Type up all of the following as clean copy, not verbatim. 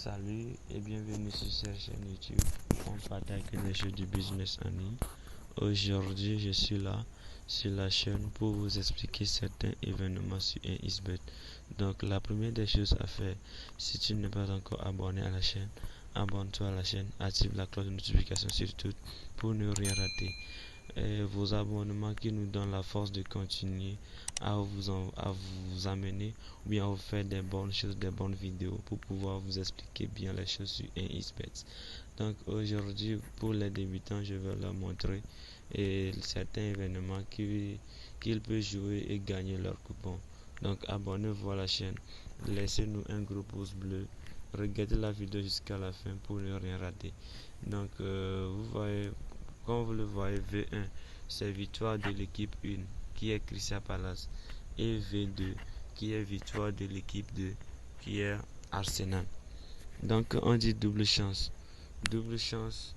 Salut et bienvenue sur cette chaîne YouTube. On partage des jeux du business en ligne. Aujourd'hui, je suis là sur la chaîne pour vous expliquer certains événements sur un xBet. Donc, la première des choses à faire, si tu n'es pas encore abonné à la chaîne, abonne-toi à la chaîne, active la cloche de notification surtout pour ne rien rater. Vos abonnements qui nous donnent la force de continuer à vous amener ou bien à vous faire des bonnes choses, des bonnes vidéos pour pouvoir vous expliquer bien les choses sur un xBet. Donc aujourd'hui, pour les débutants, je vais leur montrer certains événements qu'ils peuvent jouer et gagner leur coupon. Donc abonnez-vous à la chaîne, laissez-nous un gros pouce bleu, regardez la vidéo jusqu'à la fin pour ne rien rater. Donc vous voyez, comme vous le voyez, V1 c'est victoire de l'équipe 1 qui est Crystal Palace et V2 qui est victoire de l'équipe 2 qui est Arsenal. Donc on dit double chance. Double chance,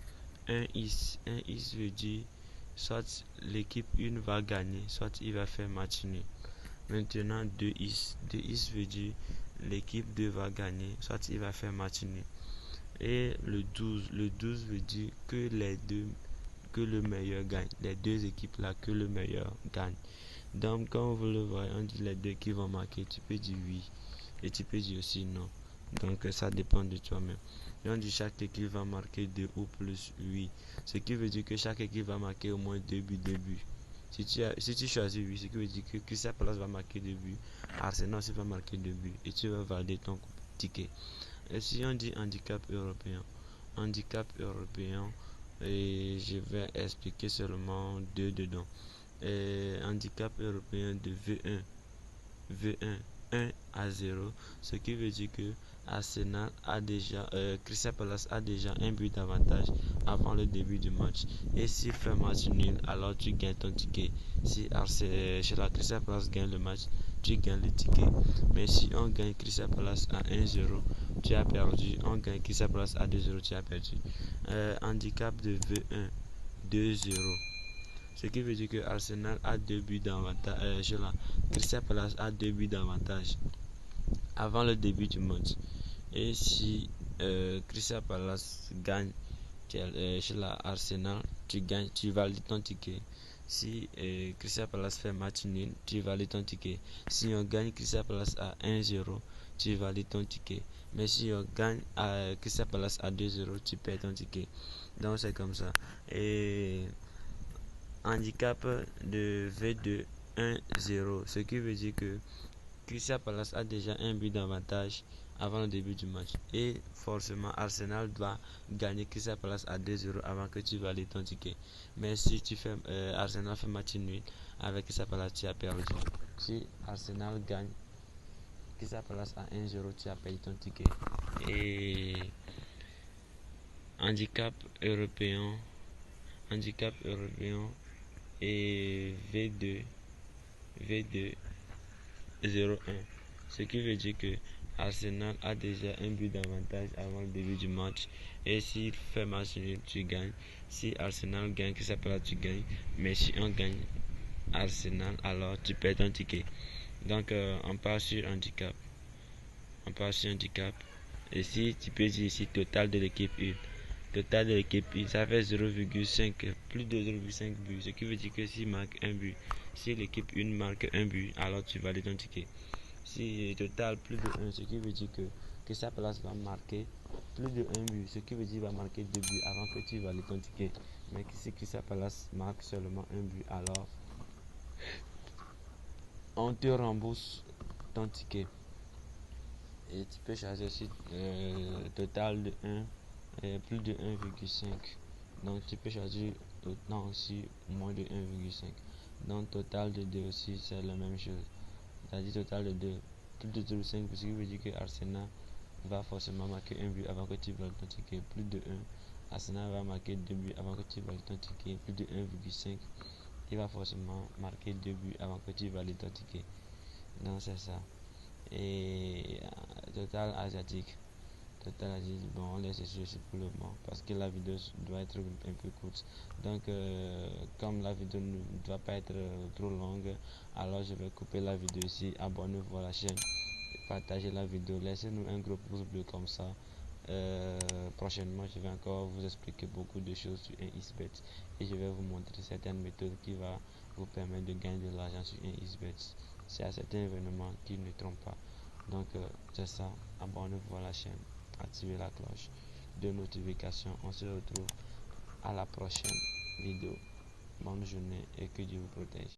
un is veut dire soit l'équipe 1 va gagner, soit il va faire match nul. Maintenant 2 is veut dire l'équipe 2 va gagner, soit il va faire match nul. Et le 12 veut dire que le meilleur gagne. Les deux équipes là, que le meilleur gagne. Donc, comme vous le voyez, on dit les deux qui vont marquer. Tu peux dire oui et tu peux dire aussi non. Donc, ça dépend de toi-même. Et on dit chaque équipe va marquer 2 ou plus oui. Ce qui veut dire que chaque équipe va marquer au moins 2 buts. Si tu choisis oui, ce qui veut dire que Crystal Palace va marquer 2 buts. Arsenal aussi va marquer 2 buts. Et tu vas valider ton ticket. Et si on dit handicap européen, et je vais expliquer seulement deux dedans. Handicap européen de V1 1-0, ce qui veut dire que Arsenal a déjà, Crystal Palace a déjà un but d'avantage avant le début du match. Et s'il fait match nul, alors tu gagnes ton ticket. Si chez la Crystal Palace gagne le match, tu gagnes le ticket. Mais si on gagne Crystal Palace à 1-0, tu as perdu. On gagne Crystal Palace à 2-0, tu as perdu. Handicap de V1 2-0. Ce qui veut dire que Arsenal a 2 buts d'avantage. Crystal Palace a 2 buts d'avantage avant le début du match. Et si Crystal Palace gagne chez la Arsenal, tu valides ton ticket. Si Crystal Palace fait match nul, tu valides ton ticket. Si on gagne Crystal Palace à 1-0, tu valides ton ticket. Mais si on gagne Crystal Palace à 2-0, tu perds ton ticket. Donc c'est comme ça. Et handicap de V2 1-0, ce qui veut dire que Crystal Palace a déjà un but d'avantage avant le début du match et forcément Arsenal doit gagner Crystal Palace à 2-0 avant que tu valides ton ticket. Mais si tu fais Arsenal fait match nul avec Crystal Palace, tu as perdu. Si Arsenal gagne Crystal Palace à 1-0, tu as payé ton ticket. Et handicap européen et V2 0-1, ce qui veut dire que Arsenal a déjà un but d'avantage avant le début du match et s'il fait match nul, tu gagnes. Si Arsenal gagne, que ça peut tu gagnes, mais si on gagne Arsenal, alors tu perds ton ticket. Donc on part sur handicap et si tu peux dire ici total de l'équipe 1, ça fait 0,5, plus de 0,5 buts, ce qui veut dire que s'il marque un but, si l'équipe 1 marque un but, alors tu valides ton ticket. Si total plus de 1, ce qui veut dire que sa place va marquer plus de 1 but, ce qui veut dire qu'il va marquer 2 buts avant que tu valides ton ticket. Mais si sa place marque seulement un but, alors on te rembourse ton ticket. Et tu peux choisir aussi total de 1, plus de 1,5. Donc tu peux choisir autant aussi moins de 1,5. Donc total de 2 aussi c'est la même chose. C'est-à-dire total de 2, plus de 0,5, ce qui veut dire que Arsenal va forcément marquer un but avant que tu valides ton ticket. Plus de 1, Arsenal va marquer 2 buts avant que tu valides ton ticket. Plus de 1,5, il va forcément marquer 2 buts avant que tu valides ton ticket. Donc c'est ça. Et total asiatique. Bon, on laisse ceci pour le moment parce que la vidéo doit être un peu courte. Donc comme la vidéo ne doit pas être trop longue, alors je vais couper la vidéo ici. Abonnez-vous à la chaîne, partagez la vidéo, laissez-nous un gros pouce bleu comme ça Prochainement, je vais encore vous expliquer beaucoup de choses sur un XBet et je vais vous montrer certaines méthodes qui vont vous permettre de gagner de l'argent sur un XBet. C'est à certains événements qui ne trompent pas. Donc, c'est ça. Abonnez-vous à la chaîne, activez la cloche de notification. On se retrouve à la prochaine vidéo. Bonne journée et que Dieu vous protège.